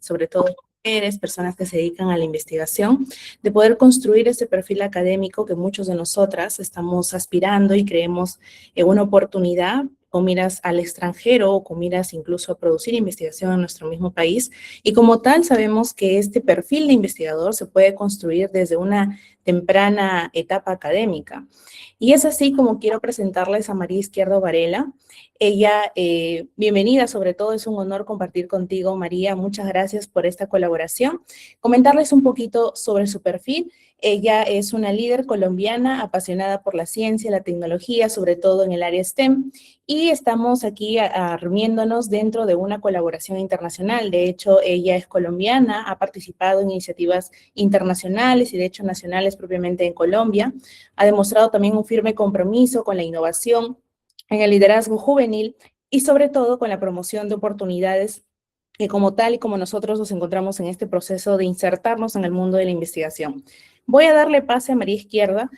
sobre todo mujeres, personas que se dedican a la investigación, de poder construir ese perfil académico que muchos de nosotras estamos aspirando y creemos en una oportunidad con miras al extranjero o con miras incluso a producir investigación en nuestro mismo país. Y como tal, sabemos que este perfil de investigador se puede construir desde una temprana etapa académica. Y es así como quiero presentarles a María Izquierdo Varela. Ella, bienvenida, sobre todo es un honor compartir contigo, María. Muchas gracias por esta colaboración. Comentarles un poquito sobre su perfil. Ella es una líder colombiana apasionada por la ciencia, la tecnología, sobre todo en el área STEM, y estamos aquí reuniéndonos dentro de una colaboración internacional. De hecho, ella es colombiana, ha participado en iniciativas internacionales y de hecho nacionales propiamente en Colombia. Ha demostrado también un firme compromiso con la innovación, en el liderazgo juvenil y sobre todo con la promoción de oportunidades que como tal y como nosotros nos encontramos en este proceso de insertarnos en el mundo de la investigación. Voy a darle pase a María Izquierdo,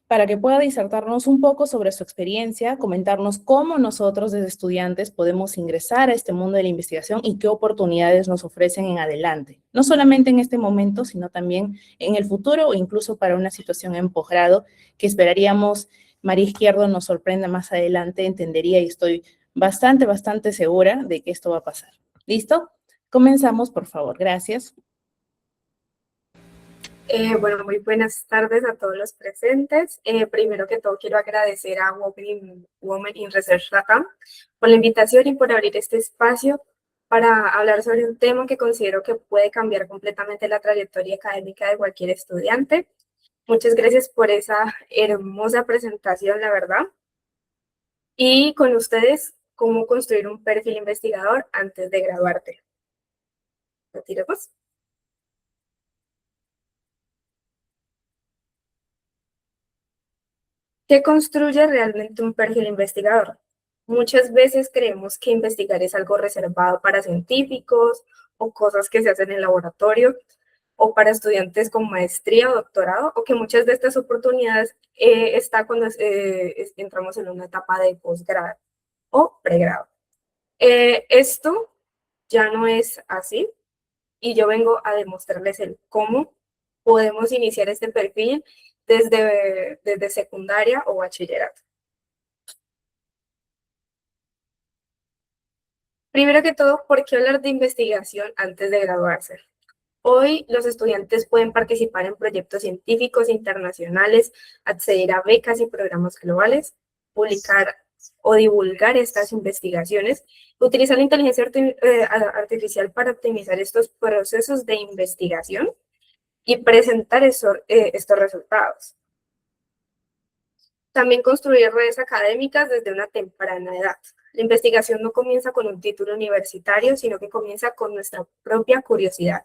para que pueda disertarnos un poco sobre su experiencia, comentarnos cómo nosotros desde estudiantes podemos ingresar a este mundo de la investigación y qué oportunidades nos ofrecen en adelante. No solamente en este momento, sino también en el futuro o incluso para una situación en posgrado que esperaríamos María Izquierdo nos sorprenda más adelante, entendería y estoy bastante segura de que esto va a pasar. ¿Listo? Comenzamos, por favor. Gracias. Bueno, muy buenas tardes a todos los presentes. Primero que todo, quiero agradecer a Women in Research Latam por la invitación y por abrir este espacio para hablar sobre un tema que considero que puede cambiar completamente la trayectoria académica de cualquier estudiante. Muchas gracias por esa hermosa presentación, la verdad. Y con ustedes, cómo construir un perfil investigador antes de graduarte. ¿Retiremos? ¿Qué construye realmente un perfil investigador? Muchas veces creemos que investigar es algo reservado para científicos o cosas que se hacen en laboratorio o para estudiantes con maestría o doctorado, o que muchas de estas oportunidades está cuando entramos en una etapa de posgrado o pregrado. Esto ya no es así y yo vengo a demostrarles el cómo podemos iniciar este perfil desde secundaria o bachillerato. Primero que todo, ¿por qué hablar de investigación antes de graduarse? Hoy los estudiantes pueden participar en proyectos científicos internacionales, acceder a becas y programas globales, publicar o divulgar estas investigaciones, utilizar la inteligencia artificial para optimizar estos procesos de investigación y presentar estos resultados. También construir redes académicas desde una temprana edad. La investigación no comienza con un título universitario, sino que comienza con nuestra propia curiosidad.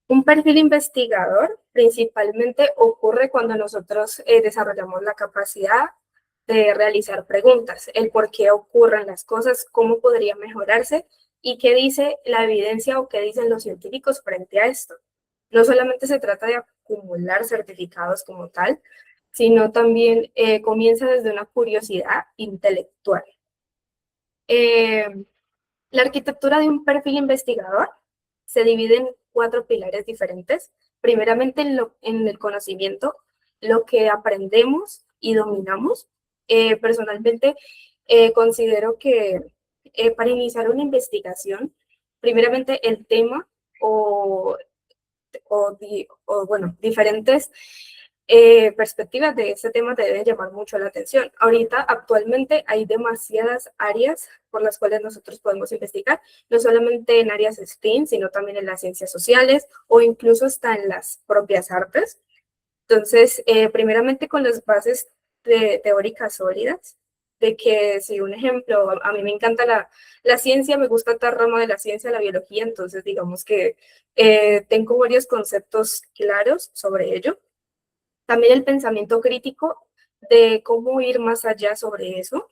Un perfil investigador principalmente ocurre cuando nosotros desarrollamos la capacidad de realizar preguntas, el por qué ocurren las cosas, cómo podría mejorarse y qué dice la evidencia o qué dicen los científicos frente a esto. No solamente se trata de acumular certificados como tal, sino también comienza desde una curiosidad intelectual. La arquitectura de un perfil investigador se divide en 4 pilares diferentes. Primeramente, en el conocimiento, lo que aprendemos y dominamos. Personalmente, considero que para iniciar una investigación, primeramente el tema bueno, diferentes perspectivas de este tema te deben llamar mucho la atención. Ahorita, actualmente, hay demasiadas áreas por las cuales nosotros podemos investigar, no solamente en áreas STEAM, sino también en las ciencias sociales o incluso hasta en las propias artes. Entonces, primeramente con las bases teóricas sólidas, de que si un ejemplo, a mí me encanta la ciencia, me gusta tal rama de la ciencia, la biología, entonces digamos que tengo varios conceptos claros sobre ello. También el pensamiento crítico de cómo ir más allá sobre eso,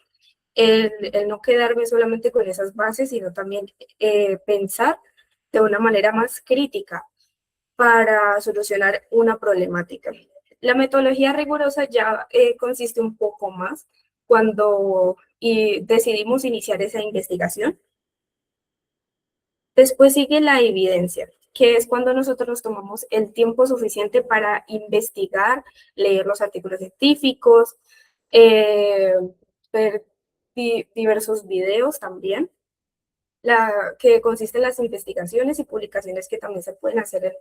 el no quedarme solamente con esas bases, sino también pensar de una manera más crítica para solucionar una problemática. La metodología rigurosa ya consiste un poco más cuando decidimos iniciar esa investigación. Después sigue la evidencia, que es cuando nosotros nos tomamos el tiempo suficiente para investigar, leer los artículos científicos, eh, ver diversos videos también, que consiste en las investigaciones y publicaciones que también se pueden hacer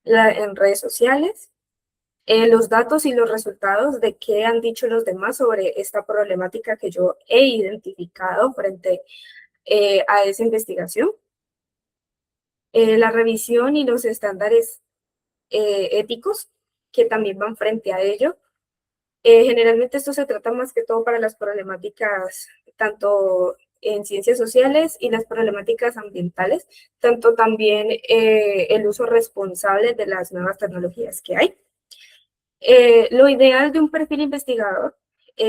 en redes sociales, los datos y los resultados de qué han dicho los demás sobre esta problemática que yo he identificado frente a esa investigación. La revisión y los estándares éticos que también van frente a ello. Generalmente esto se trata más que todo para las problemáticas tanto en ciencias sociales y las problemáticas ambientales, tanto también el uso responsable de las nuevas tecnologías que hay. Lo ideal de un perfil investigador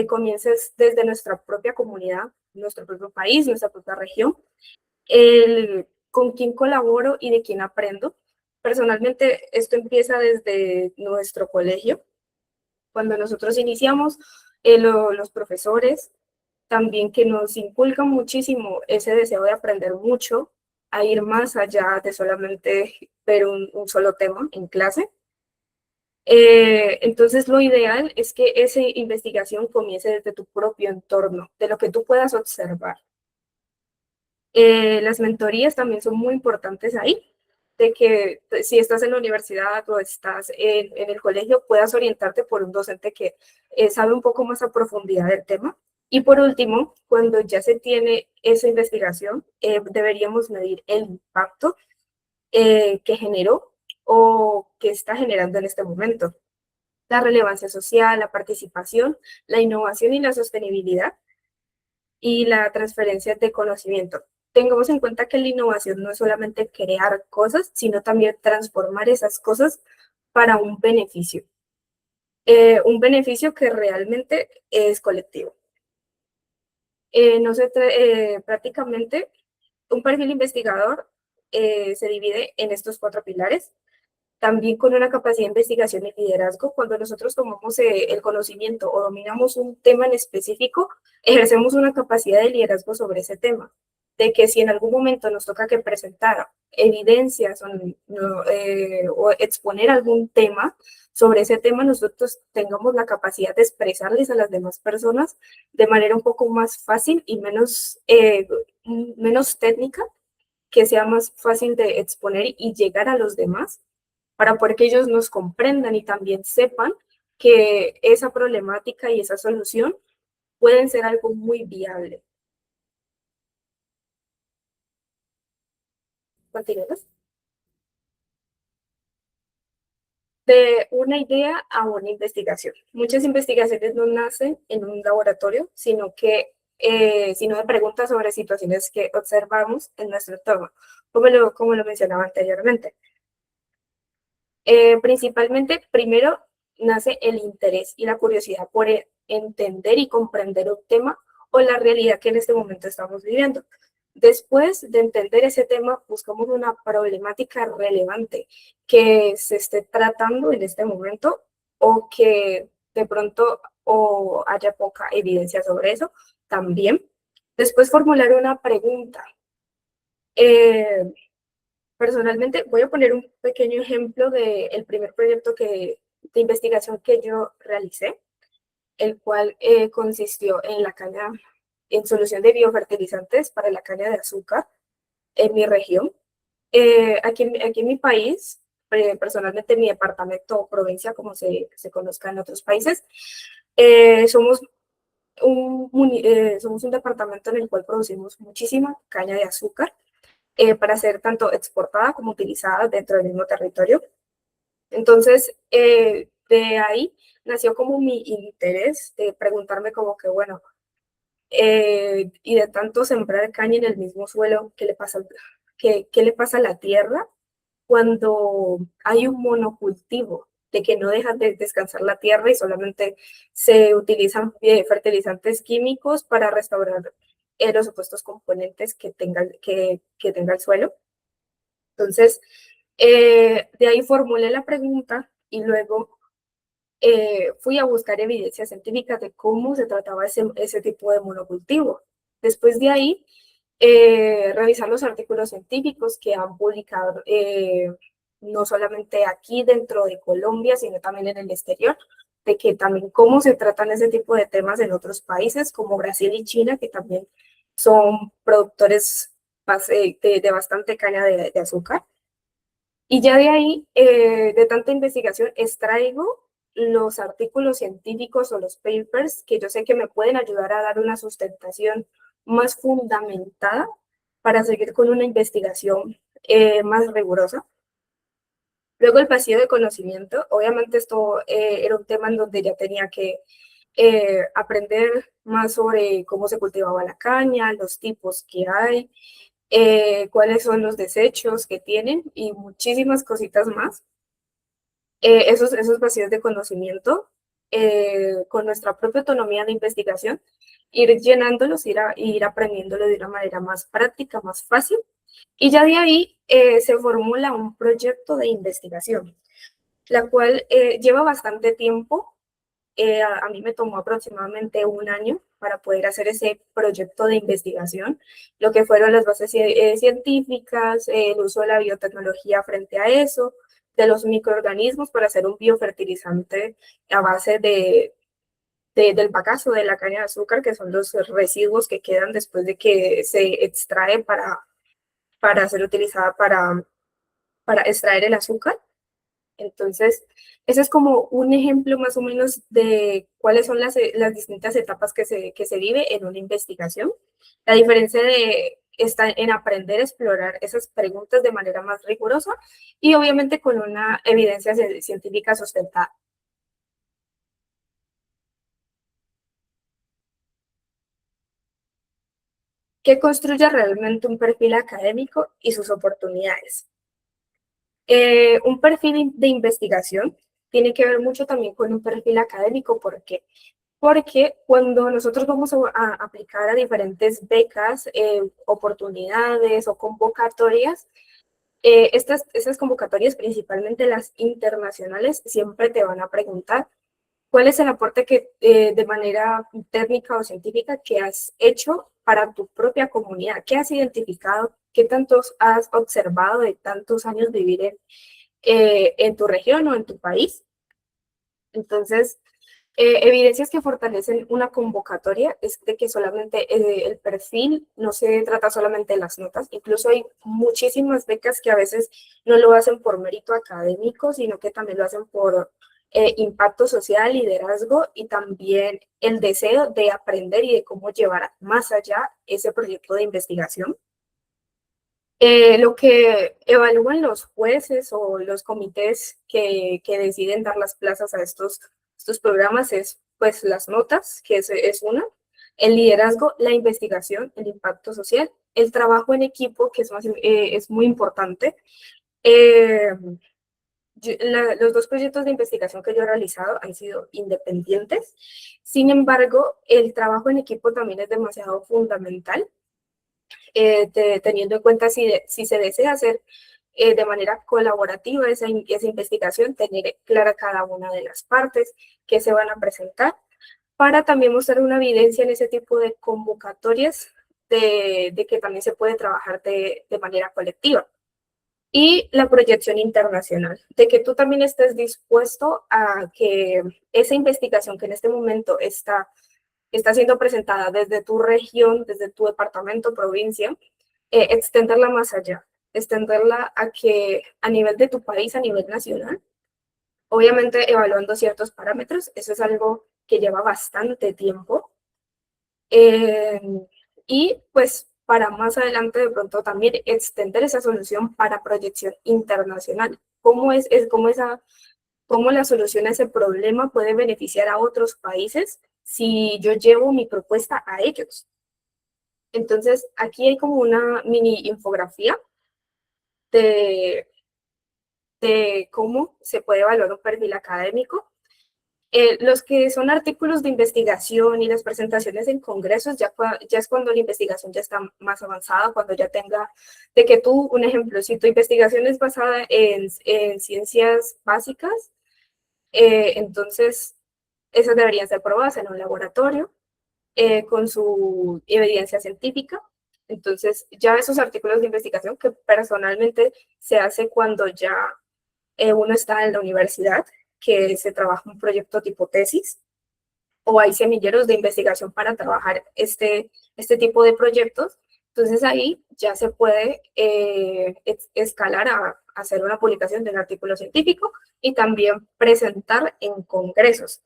comienza desde nuestra propia comunidad, nuestro propio país, nuestra propia región, con quién colaboro y de quién aprendo. Personalmente, esto empieza desde nuestro colegio. Cuando nosotros iniciamos, los profesores también que nos inculcan muchísimo ese deseo de aprender mucho, a ir más allá de solamente ver un solo tema en clase. Entonces, lo ideal es que esa investigación comience desde tu propio entorno, de lo que tú puedas observar. Las mentorías también son muy importantes ahí, de que si estás en la universidad o estás en el colegio, puedas orientarte por un docente que sabe un poco más a profundidad del tema. Y por último, cuando ya se tiene esa investigación, deberíamos medir el impacto que generó o que está generando en este momento. La relevancia social, la participación, la innovación y la sostenibilidad y la transferencia de conocimiento. Tengamos en cuenta que la innovación no es solamente crear cosas, sino también transformar esas cosas para un beneficio que realmente es colectivo. No se prácticamente un perfil investigador se divide en estos 4 pilares, también con una capacidad de investigación y liderazgo. Cuando nosotros tomamos el conocimiento o dominamos un tema en específico, ejercemos una capacidad de liderazgo sobre ese tema, de que si en algún momento nos toca que presentar evidencias o exponer algún tema, sobre ese tema nosotros tengamos la capacidad de expresarles a las demás personas de manera un poco más fácil y menos técnica, que sea más fácil de exponer y llegar a los demás, para poder que ellos nos comprendan y también sepan que esa problemática y esa solución pueden ser algo muy viable. ¿Continuamos? De una idea a una investigación. Muchas investigaciones no nacen en un laboratorio, sino de preguntas sobre situaciones que observamos en nuestro entorno, como lo mencionaba anteriormente. Principalmente, primero, nace el interés y la curiosidad por entender y comprender un tema o la realidad que en este momento estamos viviendo. Después de entender ese tema, buscamos una problemática relevante que se esté tratando en este momento o que de pronto o haya poca evidencia sobre eso también. Después formular una pregunta. Personalmente, voy a poner un pequeño ejemplo del primer proyecto de investigación que yo realicé, el cual consistió en en solución de biofertilizantes para la caña de azúcar en mi región. Aquí en mi país, personalmente en mi departamento o provincia, como se conozca en otros países, somos somos un departamento en el cual producimos muchísima caña de azúcar para ser tanto exportada como utilizada dentro del mismo territorio. Entonces, de ahí nació como mi interés de preguntarme como que, bueno, y de tanto sembrar caña en el mismo suelo, qué le pasa a la tierra cuando hay un monocultivo, de que no dejan de descansar la tierra y solamente se utilizan fertilizantes químicos para restaurar los supuestos componentes que tenga el suelo? Entonces, de ahí formulé la pregunta y luego fui a buscar evidencias científicas de cómo se trataba ese tipo de monocultivo. Después de ahí, revisar los artículos científicos que han publicado no solamente aquí dentro de Colombia, sino también en el exterior, de que también cómo se tratan ese tipo de temas en otros países como Brasil y China, que también son productores de bastante caña de azúcar. Y ya de ahí, de tanta investigación, extraigo los artículos científicos o los papers que yo sé que me pueden ayudar a dar una sustentación más fundamentada para seguir con una investigación más rigurosa. Luego el vacío de conocimiento, obviamente esto era un tema en donde ya tenía que aprender más sobre cómo se cultivaba la caña, los tipos que hay, cuáles son los desechos que tienen y muchísimas cositas más. Esos vacíos de conocimiento, con nuestra propia autonomía de investigación, ir llenándolos, ir aprendiéndolo de una manera más práctica, más fácil. Y ya de ahí se formula un proyecto de investigación, la cual lleva bastante tiempo. A mí me tomó aproximadamente un año para poder hacer ese proyecto de investigación, lo que fueron las bases científicas, el uso de la biotecnología frente a eso, de los microorganismos para hacer un biofertilizante a base del bagazo de la caña de azúcar, que son los residuos que quedan después de que se extrae para ser utilizada para extraer el azúcar. Entonces, ese es como un ejemplo más o menos de cuáles son las distintas etapas que se vive en una investigación. La diferencia está en aprender a explorar esas preguntas de manera más rigurosa y obviamente con una evidencia científica sustentada. Que construya realmente un perfil académico y sus oportunidades. Un perfil de investigación tiene que ver mucho también con un perfil académico. ¿Por qué? Porque cuando nosotros vamos a aplicar a diferentes becas, oportunidades o convocatorias, estas convocatorias, principalmente las internacionales, siempre te van a preguntar cuál es el aporte que de manera técnica o científica que has hecho para tu propia comunidad, qué has identificado, qué tantos has observado de tantos años vivir en tu región o en tu país. Entonces, evidencias que fortalecen una convocatoria es de que solamente el perfil no se trata solamente de las notas, incluso hay muchísimas becas que a veces no lo hacen por mérito académico, sino que también lo hacen por impacto social, liderazgo y también el deseo de aprender y de cómo llevar más allá ese proyecto de investigación. Lo que evalúan los jueces o los comités que deciden dar las plazas a estos programas es pues las notas, que es una, el liderazgo, la investigación, el impacto social, el trabajo en equipo, que es muy importante. Los dos proyectos de investigación que yo he realizado han sido independientes. Sin embargo, el trabajo en equipo también es demasiado fundamental, teniendo en cuenta si se desea hacer de manera colaborativa esa investigación, tener clara cada una de las partes que se van a presentar, para también mostrar una evidencia en ese tipo de convocatorias de que también se puede trabajar de manera colectiva. Y la proyección internacional, de que tú también estés dispuesto a que esa investigación que en este momento está siendo presentada desde tu región, desde tu departamento, provincia, extenderla más allá, extenderla a que a nivel de tu país, a nivel nacional, obviamente evaluando ciertos parámetros, eso es algo que lleva bastante tiempo. Y pues para más adelante de pronto también extender esa solución para proyección internacional. ¿Cómo la solución a ese problema puede beneficiar a otros países si yo llevo mi propuesta a ellos? Entonces, aquí hay como una mini infografía de, de cómo se puede evaluar un perfil académico. Los que son artículos de investigación y las presentaciones en congresos, ya es cuando la investigación ya está más avanzada, cuando ya tenga, de que tú, un ejemplo, si tu investigación es basada en ciencias básicas, Entonces, esas deberían ser probadas en un laboratorio con su evidencia científica. Entonces, ya esos artículos de investigación que personalmente se hace cuando ya uno está en la universidad, que se trabaja un proyecto tipo tesis, o hay semilleros de investigación para trabajar este tipo de proyectos. Entonces ahí ya se puede escalar a hacer una publicación de un artículo científico y también presentar en congresos.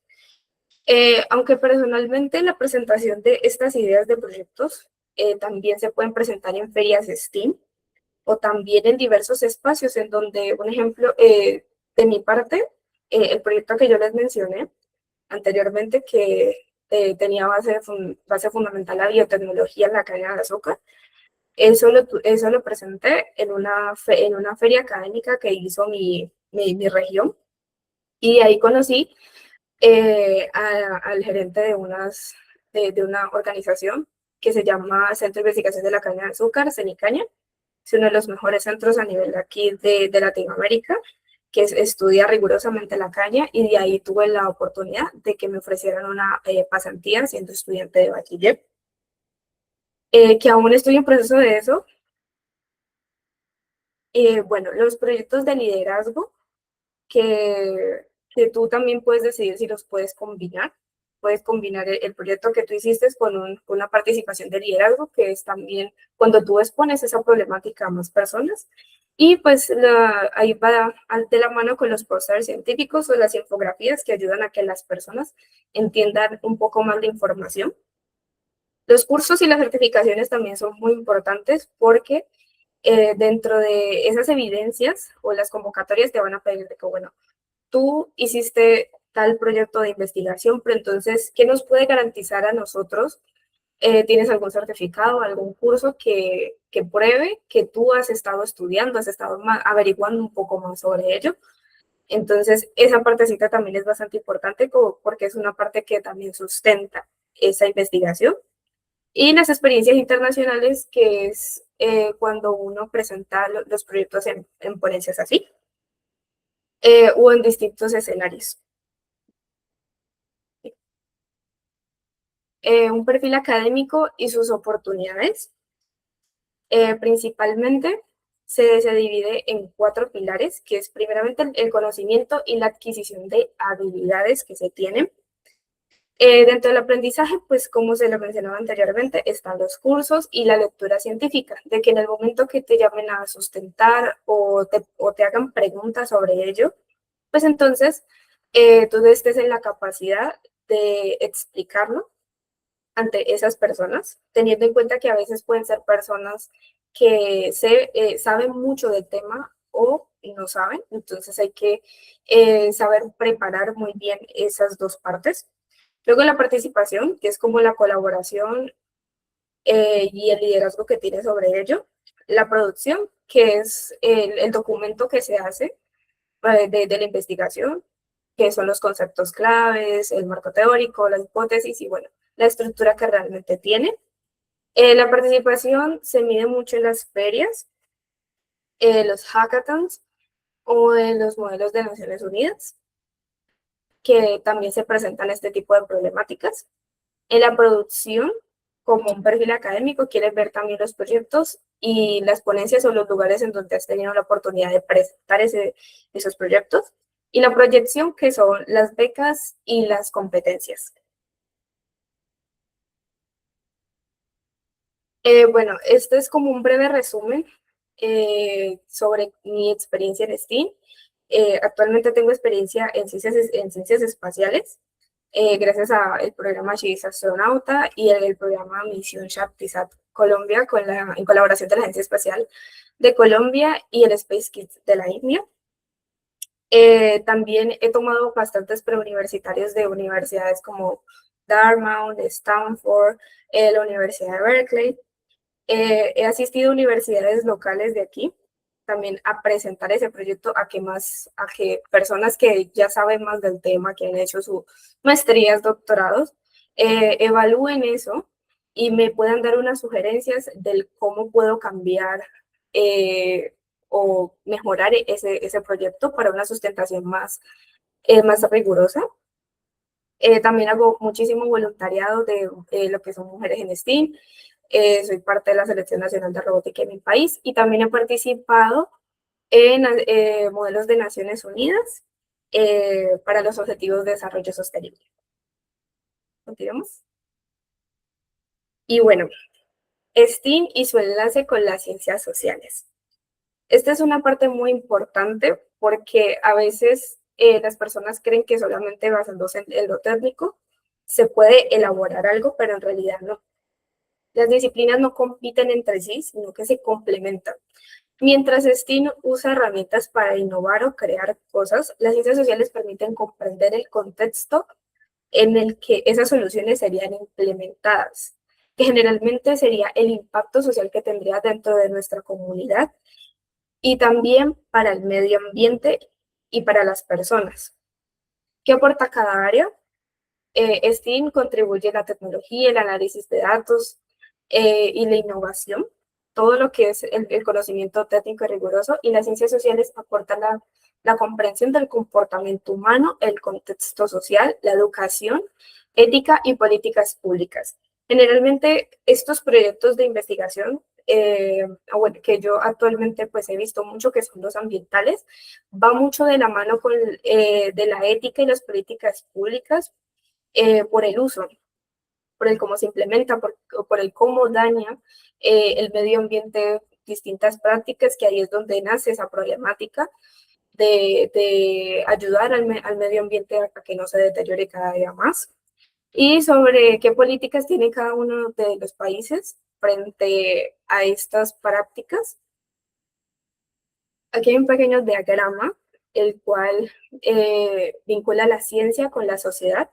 Aunque personalmente la presentación de estas ideas de proyectos también se pueden presentar en ferias STEAM o también en diversos espacios en donde, por ejemplo, de mi parte, el proyecto que yo les mencioné anteriormente, que tenía base fundamental la biotecnología en la cadena de azúcar, eso lo presenté en una feria académica que hizo mi región, y ahí conocí al gerente de una organización que se llama Centro de Investigación de la Caña de Azúcar, CENICAña. Es uno de los mejores centros a nivel de aquí de Latinoamérica, que estudia rigurosamente la caña, y de ahí tuve la oportunidad de que me ofrecieran una pasantía siendo estudiante de bachiller, que aún estoy en proceso de eso. Bueno, los proyectos de liderazgo que tú también puedes decidir si los puedes combinar. Puedes combinar el proyecto que tú hiciste con una participación de liderazgo, que es también cuando tú expones esa problemática a más personas. Y pues ahí va de la mano con los pósteres científicos o las infografías que ayudan a que las personas entiendan un poco más de información. Los cursos y las certificaciones también son muy importantes porque dentro de esas evidencias o las convocatorias te van a pedir de que, bueno, tú hiciste tal proyecto de investigación, pero entonces, ¿qué nos puede garantizar a nosotros? ¿Tienes algún certificado, algún curso que pruebe que tú has estado estudiando, has estado averiguando un poco más sobre ello? Entonces, esa partecita también es bastante importante porque es una parte que también sustenta esa investigación. Y las experiencias internacionales, que es cuando uno presenta los proyectos en ponencias así, o en distintos escenarios. Un perfil académico y sus oportunidades. Principalmente se divide en 4 pilares, que es primeramente el conocimiento y la adquisición de habilidades que se tienen. Dentro del aprendizaje, pues como se lo mencionaba anteriormente, están los cursos y la lectura científica, de que en el momento que te llamen a sustentar o te hagan preguntas sobre ello, pues entonces tú estés en la capacidad de explicarlo ante esas personas, teniendo en cuenta que a veces pueden ser personas que saben mucho del tema o no saben. Entonces hay que saber preparar muy bien esas dos partes. Luego la participación, que es como la colaboración y el liderazgo que tiene sobre ello. La producción, que es el documento que se hace de la investigación, que son los conceptos claves, el marco teórico, las hipótesis y, bueno, la estructura que realmente tiene. La participación se mide mucho en las ferias, los hackathons o en los modelos de Naciones Unidas, que también se presentan este tipo de problemáticas. En la producción, como un perfil académico, quieres ver también los proyectos y las ponencias o los lugares en donde has tenido la oportunidad de presentar esos proyectos. Y la proyección, que son las becas y las competencias. Bueno, este es como un breve resumen sobre mi experiencia en STEAM. Actualmente tengo experiencia en ciencias espaciales, gracias al programa Chis Astronauta y el programa Misión Sharptisat Colombia, en colaboración de la Agencia Espacial de Colombia y el Space Kids de la India. También he tomado bastantes preuniversitarios de universidades como Dartmouth, Stanford, la Universidad de Berkeley. He asistido a universidades locales de aquí también a presentar ese proyecto a que personas que ya saben más del tema, que han hecho sus maestrías, doctorados, evalúen eso y me puedan dar unas sugerencias del cómo puedo cambiar o mejorar ese proyecto para una sustentación más más rigurosa. También hago muchísimo voluntariado de lo que son mujeres en STEAM. Soy parte de la Selección Nacional de Robótica en mi país y también he participado en modelos de Naciones Unidas para los Objetivos de Desarrollo Sostenible. Continuamos. Y bueno, STEAM y su enlace con las ciencias sociales. Esta es una parte muy importante porque a veces las personas creen que solamente basándose en lo técnico se puede elaborar algo, pero en realidad no. Las disciplinas no compiten entre sí, sino que se complementan. Mientras STEAM usa herramientas para innovar o crear cosas, las ciencias sociales permiten comprender el contexto en el que esas soluciones serían implementadas, que generalmente sería el impacto social que tendría dentro de nuestra comunidad y también para el medio ambiente y para las personas. ¿Qué aporta cada área? STEAM contribuye a la tecnología, el análisis de datos y la innovación, todo lo que es el conocimiento técnico y riguroso, y las ciencias sociales aportan la comprensión del comportamiento humano, el contexto social, la educación, ética y políticas públicas. Generalmente estos proyectos de investigación bueno, que yo actualmente pues he visto mucho que son los ambientales, va mucho de la mano con de la ética y las políticas públicas por el uso, por el cómo se implementa, por el cómo daña el medio ambiente, distintas prácticas, que ahí es donde nace esa problemática de ayudar al medio ambiente a que no se deteriore cada día más. Y sobre qué políticas tiene cada uno de los países frente a estas prácticas. Aquí hay un pequeño diagrama, el cual vincula la ciencia con la sociedad,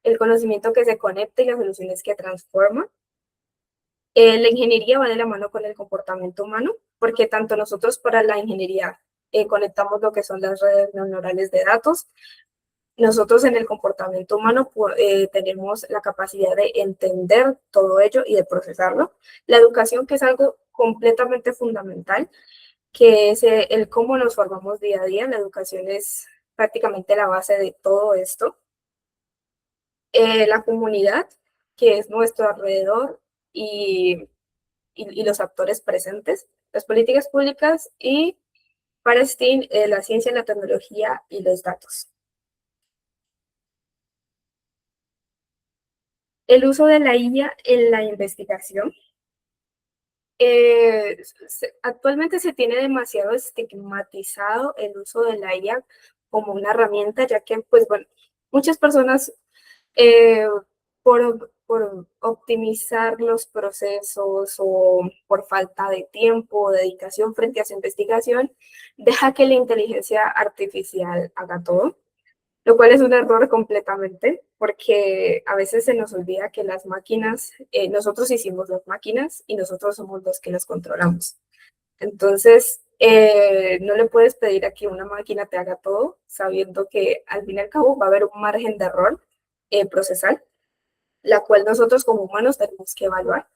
el conocimiento que se conecta y las soluciones que transforma. La ingeniería va de la mano con el comportamiento humano, porque tanto nosotros para la ingeniería conectamos lo que son las redes neuronales de datos. Nosotros en el comportamiento humano tenemos la capacidad de entender todo ello y de procesarlo. La educación, que es algo completamente fundamental, que es el cómo nos formamos día a día. La educación es prácticamente la base de todo esto. La comunidad, que es nuestro alrededor y los actores presentes, las políticas públicas y para STEAM, la ciencia, la tecnología y los datos. El uso de la IA en la investigación. Actualmente se tiene demasiado estigmatizado el uso de la IA como una herramienta, ya que, pues bueno, muchas personas por optimizar los procesos o por falta de tiempo o dedicación frente a su investigación, deja que la inteligencia artificial haga todo, lo cual es un error completamente, porque a veces se nos olvida que las máquinas, nosotros hicimos las máquinas y nosotros somos los que las controlamos. Entonces, no le puedes pedir a que una máquina te haga todo, sabiendo que al fin y al cabo va a haber un margen de error procesal, la cual nosotros como humanos tenemos que evaluar.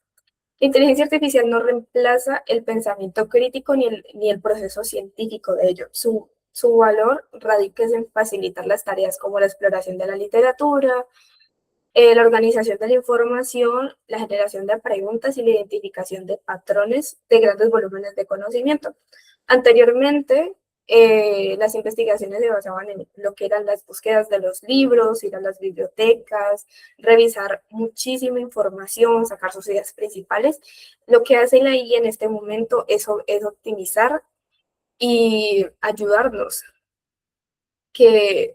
La inteligencia artificial no reemplaza el pensamiento crítico ni el proceso científico de ello. Su valor radica en facilitar las tareas como la exploración de la literatura, la organización de la información, la generación de preguntas y la identificación de patrones de grandes volúmenes de conocimiento. Anteriormente, las investigaciones se basaban en lo que eran las búsquedas de los libros, ir a las bibliotecas, revisar muchísima información, sacar sus ideas principales. Lo que hace la IA en este momento es optimizar y ayudarnos que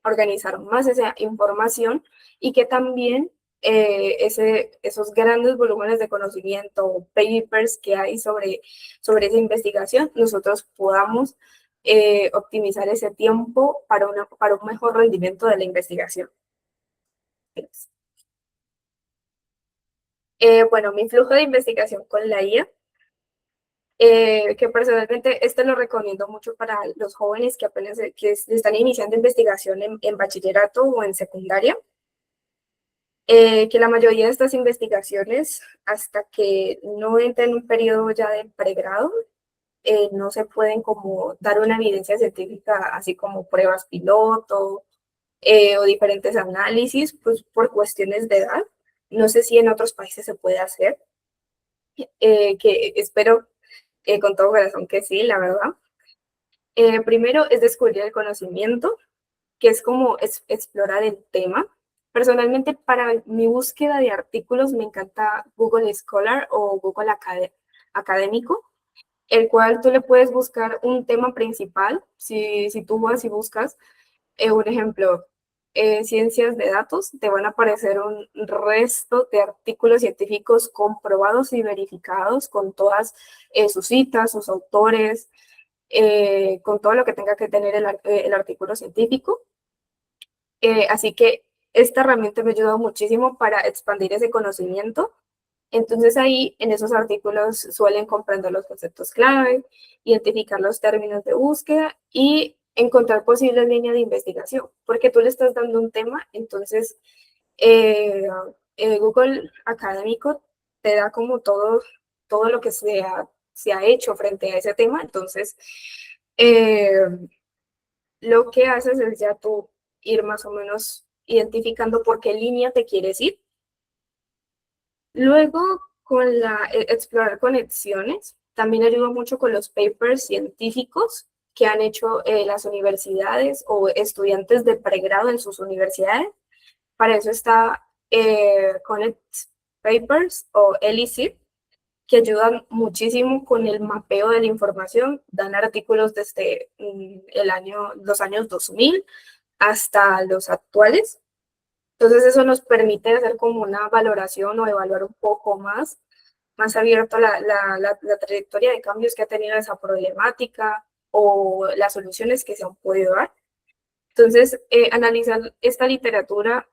organizar más esa información y que también esos grandes volúmenes de conocimiento, papers que hay sobre esa investigación, nosotros podamos optimizar ese tiempo para un mejor rendimiento de la investigación. Bueno, mi flujo de investigación con la IA, que personalmente este lo recomiendo mucho para los jóvenes que apenas están iniciando investigación en bachillerato o en secundaria. Que la mayoría de estas investigaciones, hasta que no entren en un periodo ya de pregrado, no se pueden como dar una evidencia científica, así como pruebas piloto o diferentes análisis, pues por cuestiones de edad. No sé si en otros países se puede hacer, que espero con todo corazón que sí, la verdad. Primero es descubrir el conocimiento, que es como explorar el tema. Personalmente, para mi búsqueda de artículos me encanta Google Scholar o Google Académico, el cual tú le puedes buscar un tema principal. Si tú vas y buscas, un ejemplo, ciencias de datos, te van a aparecer un resto de artículos científicos comprobados y verificados con todas sus citas, sus autores, con todo lo que tenga que tener el artículo científico. Así que esta herramienta me ha ayudado muchísimo para expandir ese conocimiento. Entonces ahí en esos artículos suelen comprender los conceptos clave, identificar los términos de búsqueda y encontrar posibles líneas de investigación, porque tú le estás dando un tema, entonces eh, Google Académico te da como todo lo que se ha hecho frente a ese tema, entonces eh, lo que haces es ya tú ir más o menos identificando por qué línea te quieres ir. Luego, con explorar conexiones, también ayuda mucho con los papers científicos que han hecho las universidades o estudiantes de pregrado en sus universidades. Para eso está Connect Papers o LEC, que ayudan muchísimo con el mapeo de la información. Dan artículos desde los años 2000 hasta los actuales. Entonces eso nos permite hacer como una valoración o evaluar un poco más abierto la trayectoria de cambios que ha tenido esa problemática o las soluciones que se han podido dar. Entonces, analizar esta literatura,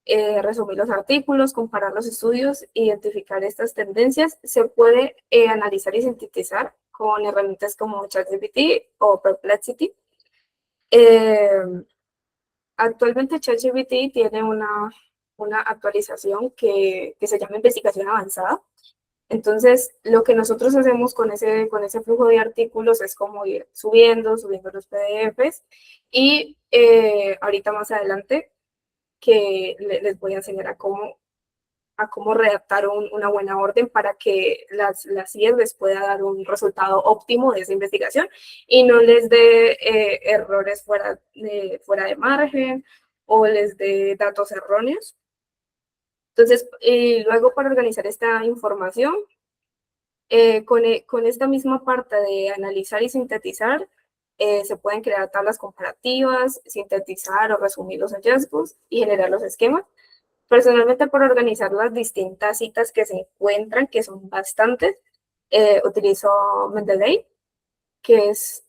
resumir los artículos, comparar los estudios, identificar estas tendencias, se puede analizar y sintetizar con herramientas como ChatGPT o Perplexity. Actualmente ChatGPT tiene una actualización que se llama investigación avanzada. Entonces, lo que nosotros hacemos con ese flujo de artículos es como ir subiendo los PDFs y ahorita más adelante que les voy a enseñar a cómo redactar una buena orden para que las IES les pueda dar un resultado óptimo de esa investigación y no les dé errores fuera de margen o les dé datos erróneos. Entonces, luego para organizar esta información, con esta misma parte de analizar y sintetizar, se pueden crear tablas comparativas, sintetizar o resumir los hallazgos y generar los esquemas. Personalmente, por organizar las distintas citas que se encuentran, que son bastantes, utilizo Mendeley, que es,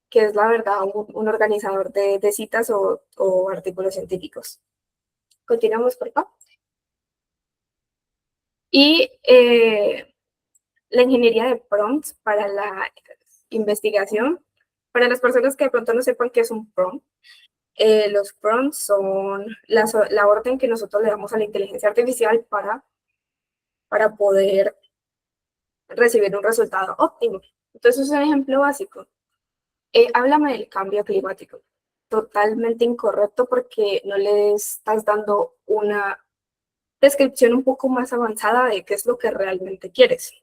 que es la verdad un organizador de citas o artículos científicos. Continuamos, por favor. Y la ingeniería de prompts para la investigación. Para las personas que de pronto no sepan qué es un prompt, los prompts son la orden que nosotros le damos a la inteligencia artificial para poder recibir un resultado óptimo. Entonces, es un ejemplo básico. Háblame del cambio climático. Totalmente incorrecto porque no le estás dando una descripción un poco más avanzada de qué es lo que realmente quieres.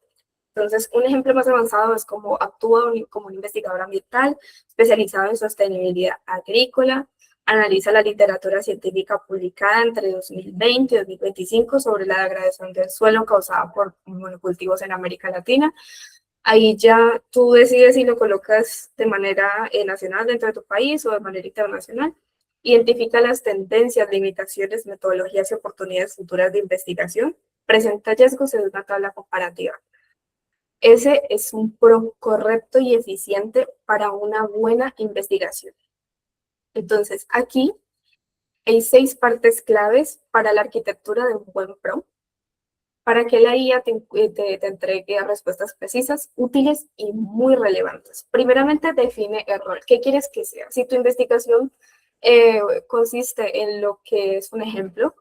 Entonces, un ejemplo más avanzado es cómo actúa como un investigador ambiental especializado en sostenibilidad agrícola, analiza la literatura científica publicada entre 2020 y 2025 sobre la degradación del suelo causada por monocultivos en América Latina. Ahí ya tú decides si lo colocas de manera nacional dentro de tu país o de manera internacional. Identifica las tendencias, limitaciones, metodologías y oportunidades futuras de investigación. Presenta hallazgos en una tabla comparativa. Ese es un prompt correcto y eficiente para una buena investigación. Entonces, aquí hay 6 partes claves para la arquitectura de un buen prompt, para que la IA te entregue respuestas precisas, útiles y muy relevantes. Primeramente, define el rol. ¿Qué quieres que sea? Si tu investigación consiste en lo que es un ejemplo,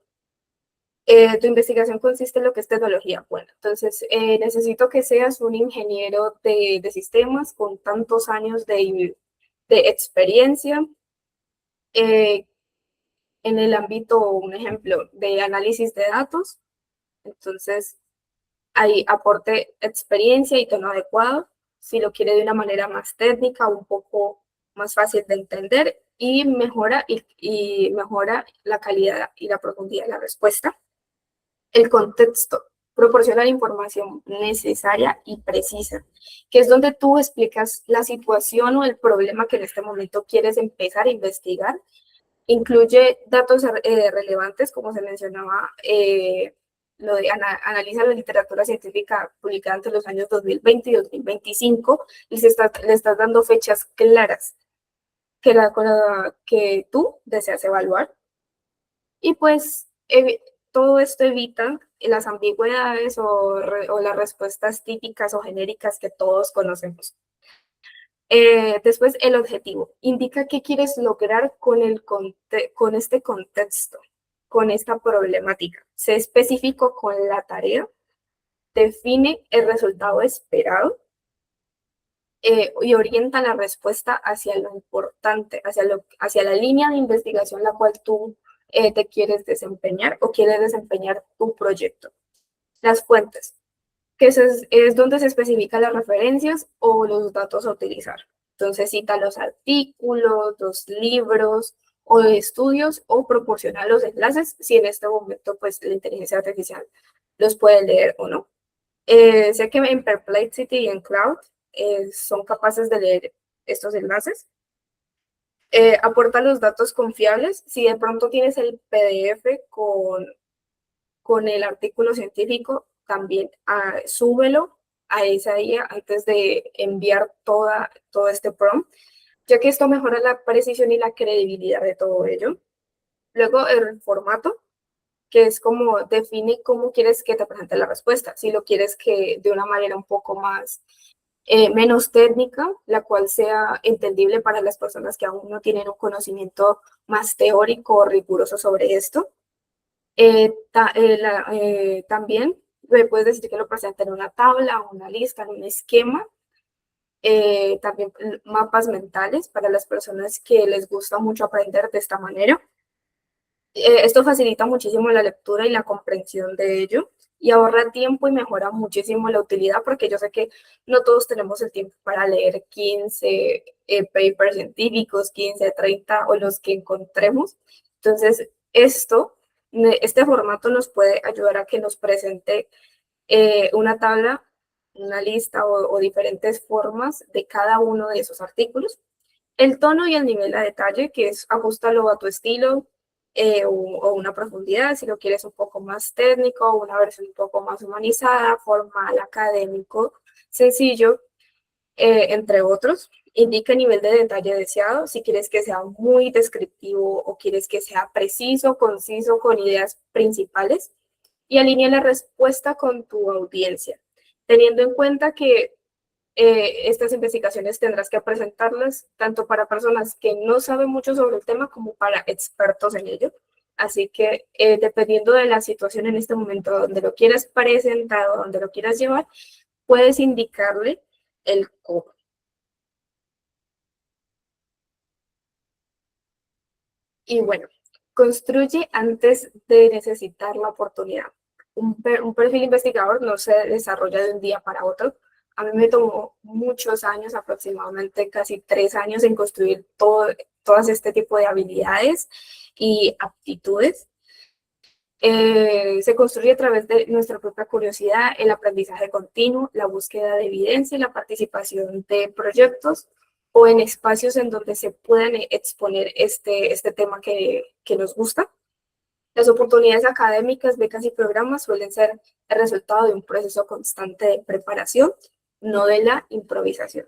Tu investigación consiste en lo que es tecnología. Bueno, entonces necesito que seas un ingeniero de sistemas con tantos años de experiencia en el ámbito, un ejemplo, de análisis de datos. Entonces, ahí aporte experiencia y tono adecuado. Si lo quiere de una manera más técnica, un poco más fácil de entender y mejora la calidad y la profundidad de la respuesta. El contexto proporciona la información necesaria y precisa, que es donde tú explicas la situación o el problema que en este momento quieres empezar a investigar. Incluye datos relevantes, como se mencionaba, lo de analiza la literatura científica publicada entre los años 2020 y 2025 y le estás dando fechas claras que tú deseas evaluar. Y pues todo esto evita las ambigüedades o las respuestas típicas o genéricas que todos conocemos. Después, el objetivo. Indica qué quieres lograr con este contexto, con esta problemática. Sé específico con la tarea, define el resultado esperado y orienta la respuesta hacia lo importante, hacia la línea de investigación la cual tú te quieres desempeñar o quieres desempeñar tu proyecto. Las fuentes, que es donde se especifican las referencias o los datos a utilizar. Entonces cita los artículos, los libros o estudios o proporciona los enlaces si en este momento pues la inteligencia artificial los puede leer o no. Sé que en Perplexity y en Cloud son capaces de leer estos enlaces. Aporta los datos confiables. Si de pronto tienes el PDF con el artículo científico, también súbelo a esa IA antes de enviar todo este prompt, ya que esto mejora la precisión y la credibilidad de todo ello. Luego, el formato, que es como define cómo quieres que te presente la respuesta. Si lo quieres que de una manera un poco más menos técnica, la cual sea entendible para las personas que aún no tienen un conocimiento más teórico o riguroso sobre esto. También me puedes decir que lo presente en una tabla, una lista, en un esquema. También mapas mentales para las personas que les gusta mucho aprender de esta manera. Esto facilita muchísimo la lectura y la comprensión de ello y ahorra tiempo y mejora muchísimo la utilidad porque yo sé que no todos tenemos el tiempo para leer 15 papers científicos, 15, 30 o los que encontremos. Entonces, este formato nos puede ayudar a que nos presente una tabla, una lista o diferentes formas de cada uno de esos artículos. El tono y el nivel de detalle, que es ajustalo a tu estilo o una profundidad, si lo quieres un poco más técnico, una versión un poco más humanizada, formal, académico, sencillo, entre otros. Indica el nivel de detalle deseado, si quieres que sea muy descriptivo o quieres que sea preciso, conciso, con ideas principales. Y alinea la respuesta con tu audiencia, teniendo en cuenta que estas investigaciones tendrás que presentarlas tanto para personas que no saben mucho sobre el tema como para expertos en ello. Así que dependiendo de la situación en este momento donde lo quieras presentar o donde lo quieras llevar, puedes indicarle el cómo. Y bueno, construye antes de necesitar la oportunidad. Un perfil investigador no se desarrolla de un día para otro. A mí me tomó muchos años, aproximadamente casi 3 años, en construir todas este tipo de habilidades y aptitudes. Se construye a través de nuestra propia curiosidad, el aprendizaje continuo, la búsqueda de evidencia y la participación de proyectos o en espacios en donde se puedan exponer este tema que nos gusta. Las oportunidades académicas, becas y programas suelen ser el resultado de un proceso constante de preparación, no de la improvisación.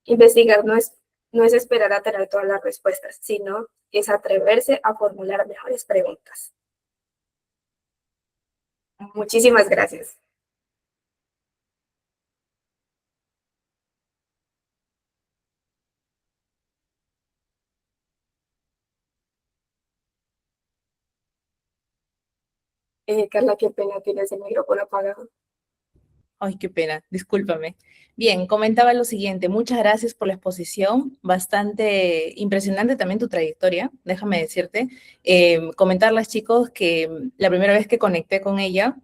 Investigar no es esperar a tener todas las respuestas, sino es atreverse a formular mejores preguntas. Muchísimas gracias. Carla, qué pena, tienes el micrófono apagado. Ay, qué pena, discúlpame. Bien, comentaba lo siguiente, muchas gracias por la exposición, bastante impresionante también tu trayectoria, déjame decirte. Comentarles, chicos, que la primera vez que conecté con ella,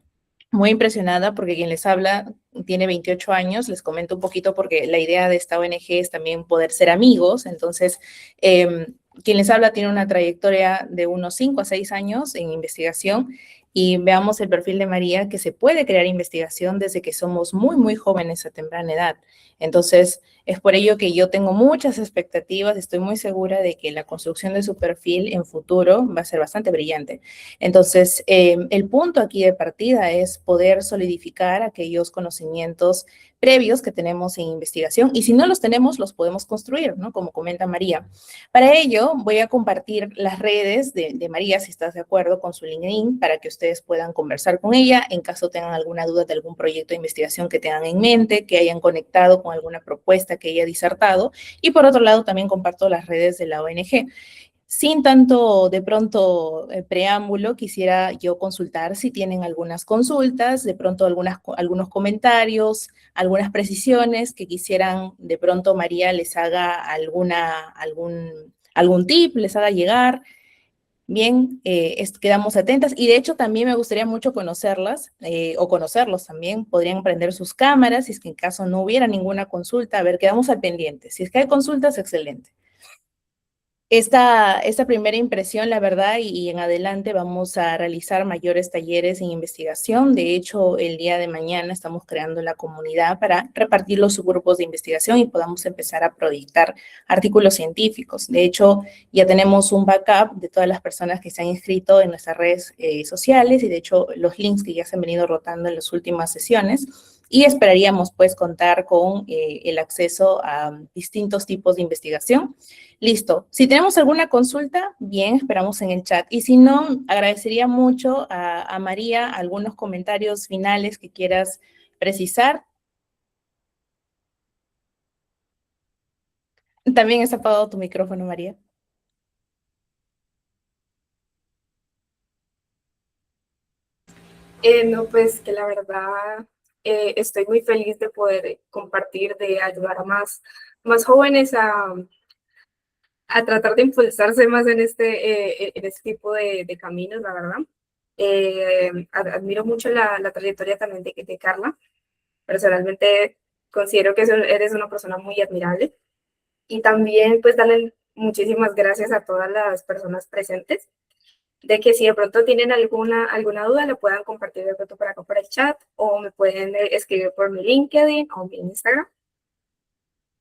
muy impresionada porque quien les habla tiene 28 años, les comento un poquito porque la idea de esta ONG es también poder ser amigos, entonces quien les habla tiene una trayectoria de unos 5 a 6 años en investigación y veamos el perfil de María, que se puede crear investigación desde que somos muy, muy jóvenes a temprana edad. Entonces, es por ello que yo tengo muchas expectativas, estoy muy segura de que la construcción de su perfil en futuro va a ser bastante brillante. Entonces, el punto aquí de partida es poder solidificar aquellos conocimientos previos que tenemos en investigación y si no los tenemos, los podemos construir, ¿no? Como comenta María. Para ello, voy a compartir las redes de María, si estás de acuerdo, con su LinkedIn, para que ustedes puedan conversar con ella en caso tengan alguna duda de algún proyecto de investigación que tengan en mente, que hayan conectado con alguna propuesta que haya disertado. Y por otro lado, también comparto las redes de la ONG. Sin tanto de pronto preámbulo, quisiera yo consultar si tienen algunas consultas, de pronto algunos comentarios, algunas precisiones que quisieran de pronto María les haga algún tip, les haga llegar. Bien, quedamos atentas y de hecho también me gustaría mucho conocerlas o conocerlos también. Podrían prender sus cámaras si es que en caso no hubiera ninguna consulta. A ver, quedamos al pendiente. Si es que hay consultas, excelente. Esta primera impresión, la verdad, y en adelante vamos a realizar mayores talleres en investigación. De hecho, el día de mañana estamos creando la comunidad para repartir los subgrupos de investigación y podamos empezar a proyectar artículos científicos. De hecho, ya tenemos un backup de todas las personas que se han inscrito en nuestras redes sociales y de hecho los links que ya se han venido rotando en las últimas sesiones. Y esperaríamos pues contar con el acceso a distintos tipos de investigación. Listo. Si tenemos alguna consulta, bien, esperamos en el chat. Y si no, agradecería mucho a María algunos comentarios finales que quieras precisar. También está apagado tu micrófono, María. No, pues que la verdad estoy muy feliz de poder compartir, de ayudar a más jóvenes a tratar de impulsarse más en este tipo de caminos, la verdad. Admiro mucho la trayectoria también de Carla. Personalmente considero que eres una persona muy admirable. Y también pues darle muchísimas gracias a todas las personas presentes, de que si de pronto tienen alguna duda, la puedan compartir de pronto por acá por el chat o me pueden escribir por mi LinkedIn o mi Instagram.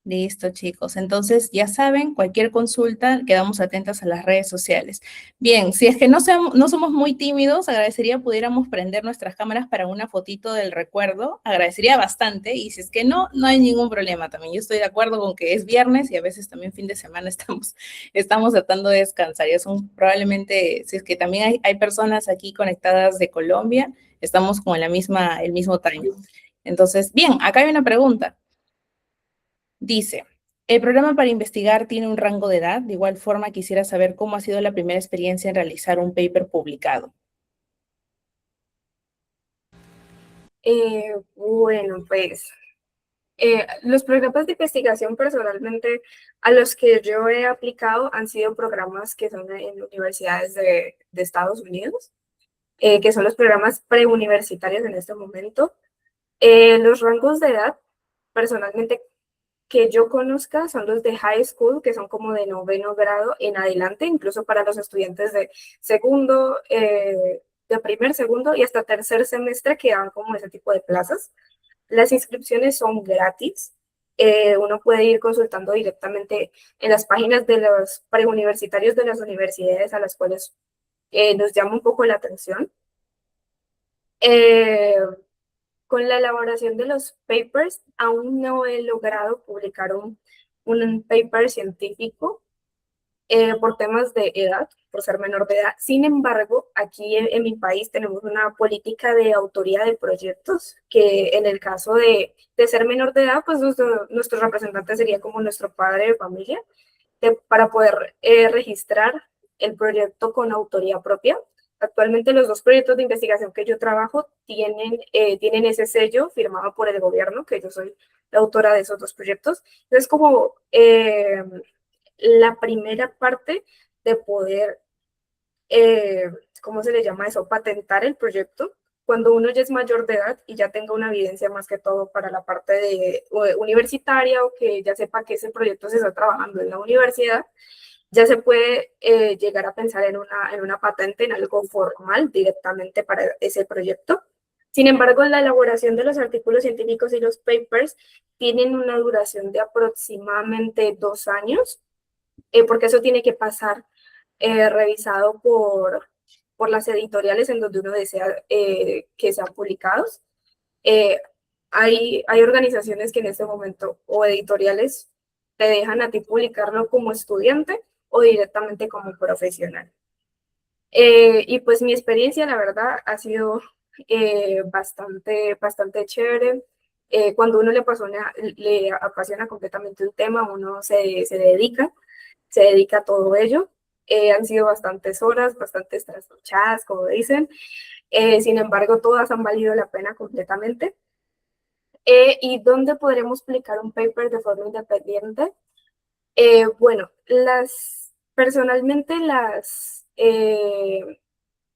Listo, chicos. Entonces, ya saben, cualquier consulta, quedamos atentas a las redes sociales. Bien, si es que no somos muy tímidos, agradecería pudiéramos prender nuestras cámaras para una fotito del recuerdo. Agradecería bastante. Y si es que no, no hay ningún problema también. Yo estoy de acuerdo con que es viernes y a veces también fin de semana estamos tratando de descansar. Ya son probablemente, si es que también hay personas aquí conectadas de Colombia, estamos con el mismo time. Entonces, bien, acá hay una pregunta. Dice, el programa para investigar tiene un rango de edad. De igual forma, quisiera saber cómo ha sido la primera experiencia en realizar un paper publicado. Bueno, pues los programas de investigación personalmente a los que yo he aplicado han sido programas que son en universidades de Estados Unidos, que son los programas preuniversitarios en este momento. Los rangos de edad, personalmente, que yo conozca son los de high school, que son como de noveno grado en adelante, incluso para los estudiantes de segundo, de primer, segundo y hasta tercer semestre que dan como ese tipo de plazas. Las inscripciones son gratis. Uno puede ir consultando directamente en las páginas de los preuniversitarios de las universidades a las cuales nos llama un poco la atención. Eh, con la elaboración de los papers, aún no he logrado publicar un paper científico por temas de edad, por ser menor de edad. Sin embargo, aquí en mi país tenemos una política de autoría de proyectos que en el caso de ser menor de edad, pues nuestro representante sería como nuestro padre de familia para poder registrar el proyecto con autoría propia. Actualmente los dos proyectos de investigación que yo trabajo tienen ese sello firmado por el gobierno, que yo soy la autora de esos dos proyectos. Entonces, como la primera parte de poder, ¿cómo se le llama eso? Patentar el proyecto. Cuando uno ya es mayor de edad y ya tenga una evidencia más que todo para la parte universitaria o que ya sepa que ese proyecto se está trabajando en la universidad, ya se puede llegar a pensar en una patente, en algo formal directamente para ese proyecto. Sin embargo, la elaboración de los artículos científicos y los papers tienen una duración de aproximadamente 2 años, porque eso tiene que pasar revisado por las editoriales en donde uno desea que sean publicados. Eh, hay organizaciones que en este momento, o editoriales, te dejan a ti publicarlo como estudiante o directamente como profesional. Y pues mi experiencia, la verdad, ha sido bastante chévere. Cuando uno le apasiona completamente un tema, uno se dedica a todo ello. Han sido bastantes horas, bastantes trasnochadas, como dicen. Sin embargo, todas han valido la pena completamente. ¿Y dónde podremos publicar un paper de forma independiente? Bueno, personalmente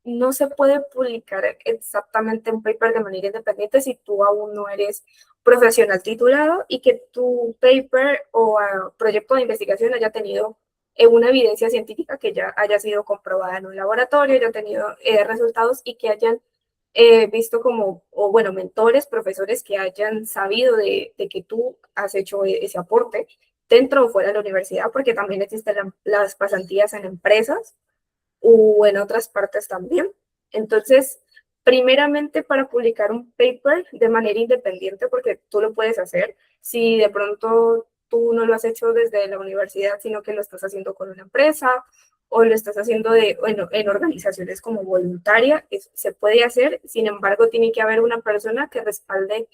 no se puede publicar exactamente un paper de manera independiente si tú aún no eres profesional titulado y que tu paper o proyecto de investigación haya tenido una evidencia científica que ya haya sido comprobada en un laboratorio, haya tenido resultados y que hayan visto o bueno, mentores, profesores que hayan sabido de que tú has hecho ese aporte dentro o fuera de la universidad, porque también existen las pasantías en empresas o en otras partes también. Entonces, primeramente para publicar un paper de manera independiente, porque tú lo puedes hacer, si de pronto tú no lo has hecho desde la universidad, sino que lo estás haciendo con una empresa o lo estás haciendo en organizaciones como voluntaria, se puede hacer. Sin embargo, tiene que haber una persona que respalde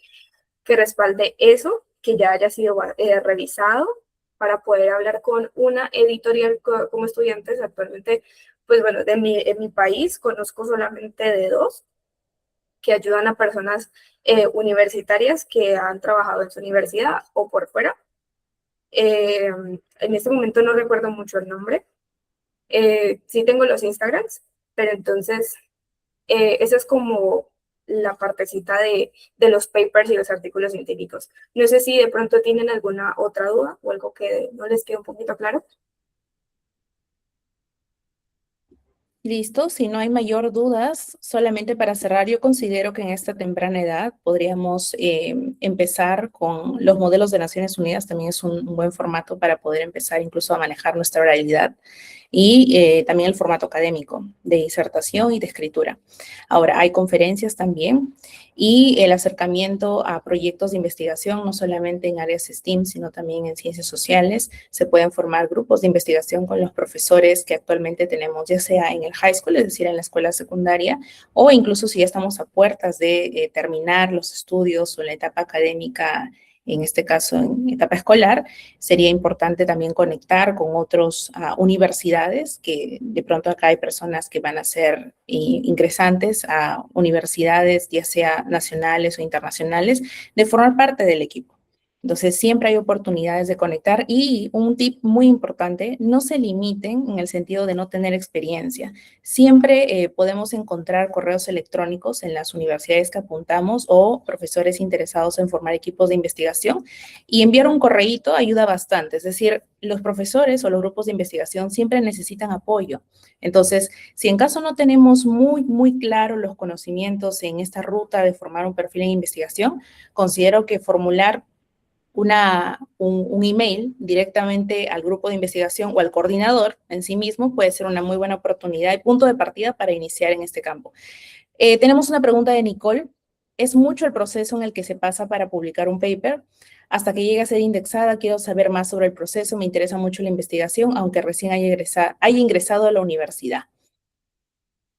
eso, que ya haya sido revisado para poder hablar con una editorial como estudiantes. Actualmente, pues bueno, en mi país conozco solamente de dos que ayudan a personas universitarias que han trabajado en su universidad o por fuera. En este momento no recuerdo mucho el nombre. Sí tengo los Instagrams, pero entonces esa es como la partecita de los papers y los artículos científicos. No sé si de pronto tienen alguna otra duda o algo que no les quede un poquito claro. Listo, si no hay mayor dudas, solamente para cerrar, yo considero que en esta temprana edad podríamos empezar con los modelos de Naciones Unidas, también es un buen formato para poder empezar incluso a manejar nuestra oralidad y también el formato académico de disertación y de escritura. Ahora, hay conferencias también y el acercamiento a proyectos de investigación, no solamente en áreas STEAM, sino también en ciencias sociales. Se pueden formar grupos de investigación con los profesores que actualmente tenemos, ya sea en el high school, es decir, en la escuela secundaria, o incluso si ya estamos a puertas de terminar los estudios o en la etapa académica, en este caso en etapa escolar, sería importante también conectar con otras universidades, que de pronto acá hay personas que van a ser ingresantes a universidades, ya sea nacionales o internacionales, de formar parte del equipo. Entonces, siempre hay oportunidades de conectar y un tip muy importante, no se limiten en el sentido de no tener experiencia. Siempre podemos encontrar correos electrónicos en las universidades que apuntamos o profesores interesados en formar equipos de investigación y enviar un correíto ayuda bastante. Es decir, los profesores o los grupos de investigación siempre necesitan apoyo. Entonces, si en caso no tenemos muy claro los conocimientos en esta ruta de formar un perfil en investigación, considero que formular un email directamente al grupo de investigación o al coordinador en sí mismo puede ser una muy buena oportunidad y punto de partida para iniciar en este campo. Tenemos una pregunta de Nicole. ¿Es mucho el proceso en el que se pasa para publicar un paper? Hasta que llegue a ser indexada, quiero saber más sobre el proceso. Me interesa mucho la investigación, aunque recién haya ingresado a la universidad.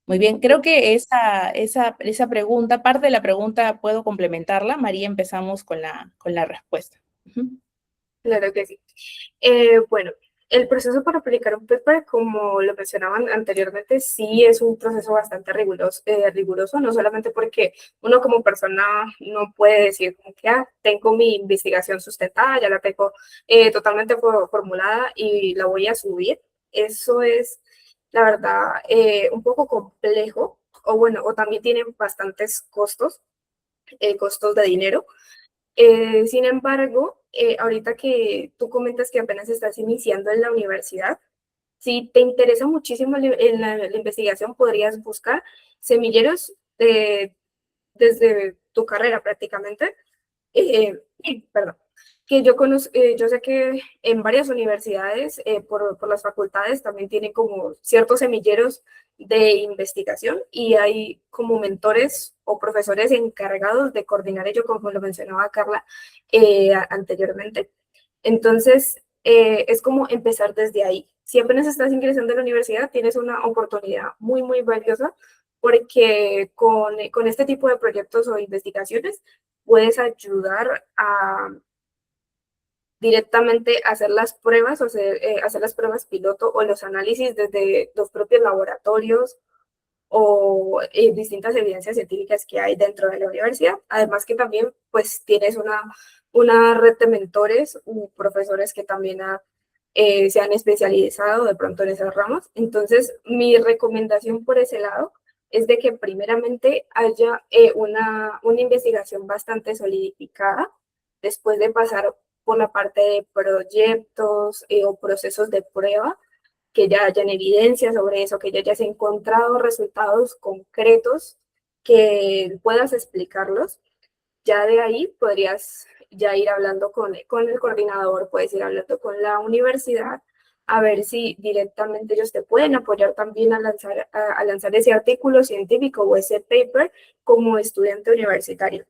Muy bien, creo que esa pregunta, parte de la pregunta puedo complementarla. María, empezamos con la respuesta. Claro que sí. Bueno, El proceso para aplicar un paper, como lo mencionaban anteriormente, sí es un proceso bastante riguroso, no solamente porque uno como persona no puede decir como que tengo mi investigación sustentada, ya la tengo totalmente formulada y la voy a subir. Eso es, la verdad, un poco complejo, o bueno, o también tienen bastantes costos de dinero. Sin embargo, ahorita que tú comentas que apenas estás iniciando en la universidad, si te interesa muchísimo en la investigación, podrías buscar semilleros desde tu carrera prácticamente. Eh, perdón. Yo sé que en varias universidades, por las facultades, también tienen como ciertos semilleros de investigación y hay como mentores o profesores encargados de coordinar ello, como lo mencionaba Carla anteriormente. Entonces, es como empezar desde ahí. Si apenas estás ingresando a la universidad, tienes una oportunidad muy, muy valiosa porque con este tipo de proyectos o investigaciones puedes ayudar a directamente hacer las pruebas o hacer las pruebas piloto o los análisis desde los propios laboratorios o distintas evidencias científicas que hay dentro de la universidad. Además que también pues tienes una red de mentores u profesores que también se han especializado de pronto en esas ramas. Entonces, mi recomendación por ese lado es de que primeramente haya una investigación bastante solidificada después de pasar por la parte de proyectos o procesos de prueba, que ya hayan evidencia sobre eso, que ya hayas encontrado resultados concretos que puedas explicarlos. Ya de ahí podrías ya ir hablando con el coordinador, puedes ir hablando con la universidad, a ver si directamente ellos te pueden apoyar también a lanzar ese artículo científico o ese paper como estudiante universitario.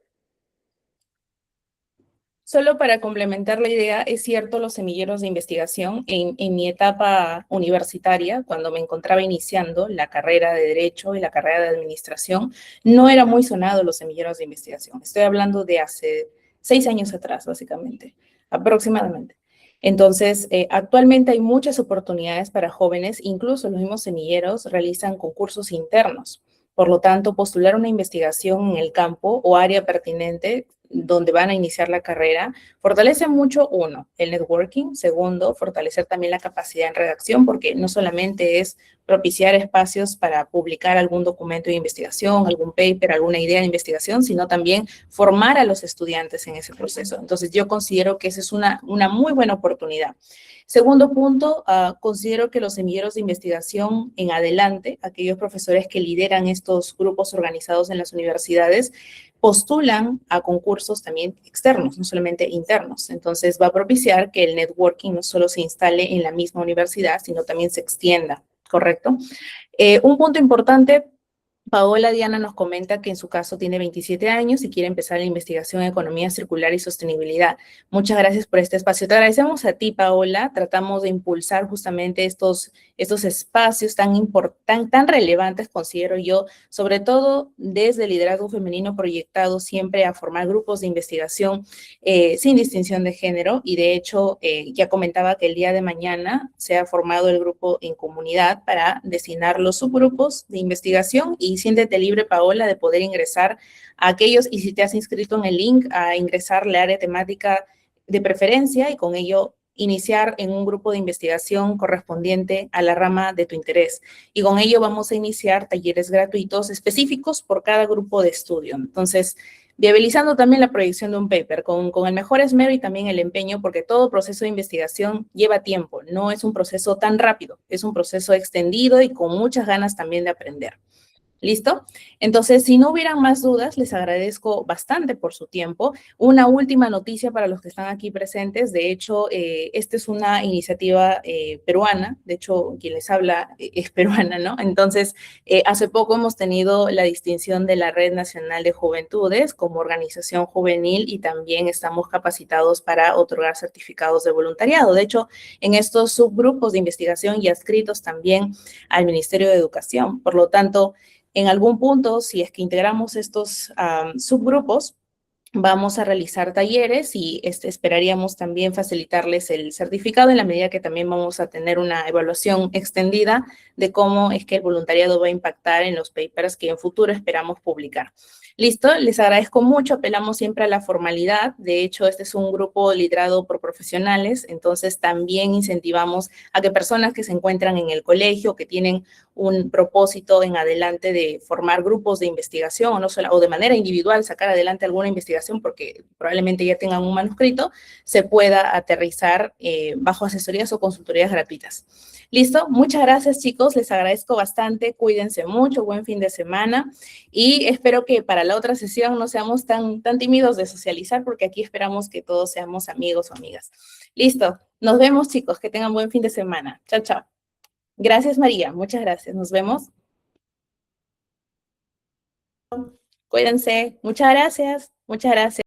Solo para complementar la idea, es cierto, los semilleros de investigación en mi etapa universitaria, cuando me encontraba iniciando la carrera de Derecho y la carrera de Administración, no era muy sonado los semilleros de investigación. Estoy hablando de hace 6 años atrás, básicamente, aproximadamente. Entonces, actualmente hay muchas oportunidades para jóvenes, incluso los mismos semilleros realizan concursos internos. Por lo tanto, postular una investigación en el campo o área pertinente donde van a iniciar la carrera, fortalece mucho, uno, el networking, segundo, fortalecer también la capacidad en redacción, porque no solamente es propiciar espacios para publicar algún documento de investigación, algún paper, alguna idea de investigación, sino también formar a los estudiantes en ese proceso. Entonces, yo considero que esa es una muy buena oportunidad. Segundo punto, considero que los semilleros de investigación en adelante, aquellos profesores que lideran estos grupos organizados en las universidades, postulan a concursos también externos, no solamente internos. Entonces, va a propiciar que el networking no solo se instale en la misma universidad, sino también se extienda, ¿correcto? Un punto importante, Paola Diana nos comenta que en su caso tiene 27 años y quiere empezar la investigación en economía circular y sostenibilidad. Muchas gracias por este espacio. Te agradecemos a ti, Paola. Tratamos de impulsar justamente estos espacios tan relevantes, considero yo, sobre todo desde el liderazgo femenino proyectado siempre a formar grupos de investigación sin distinción de género. Y de hecho, ya comentaba que el día de mañana se ha formado el grupo en comunidad para designar los subgrupos de investigación y siéntete libre, Paola, de poder ingresar a aquellos, y si te has inscrito en el link, a ingresar la área temática de preferencia y con ello iniciar en un grupo de investigación correspondiente a la rama de tu interés. Y con ello vamos a iniciar talleres gratuitos específicos por cada grupo de estudio. Entonces, viabilizando también la proyección de un paper con el mejor esmero y también el empeño, porque todo proceso de investigación lleva tiempo, no es un proceso tan rápido, es un proceso extendido y con muchas ganas también de aprender. ¿Listo? Entonces, si no hubieran más dudas, les agradezco bastante por su tiempo. Una última noticia para los que están aquí presentes. De hecho, esta es una iniciativa peruana. De hecho, quien les habla es peruana, ¿no? Entonces, hace poco hemos tenido la distinción de la Red Nacional de Juventudes como organización juvenil y también estamos capacitados para otorgar certificados de voluntariado. De hecho, en estos subgrupos de investigación y adscritos también al Ministerio de Educación. Por lo tanto, en algún punto, si es que integramos estos subgrupos, vamos a realizar talleres y esperaríamos también facilitarles el certificado en la medida que también vamos a tener una evaluación extendida de cómo es que el voluntariado va a impactar en los papers que en futuro esperamos publicar. Listo, les agradezco mucho, apelamos siempre a la formalidad. De hecho, este es un grupo liderado por profesionales, entonces también incentivamos a que personas que se encuentran en el colegio, que tienen un propósito en adelante de formar grupos de investigación o de manera individual sacar adelante alguna investigación porque probablemente ya tengan un manuscrito, se pueda aterrizar bajo asesorías o consultorías gratuitas. Listo, muchas gracias chicos, les agradezco bastante, cuídense mucho, buen fin de semana y espero que para la otra sesión no seamos tan tímidos de socializar porque aquí esperamos que todos seamos amigos o amigas. Listo, nos vemos chicos, que tengan buen fin de semana. Chao, chao. Gracias, María. Muchas gracias. Nos vemos. Cuídense. Muchas gracias. Muchas gracias.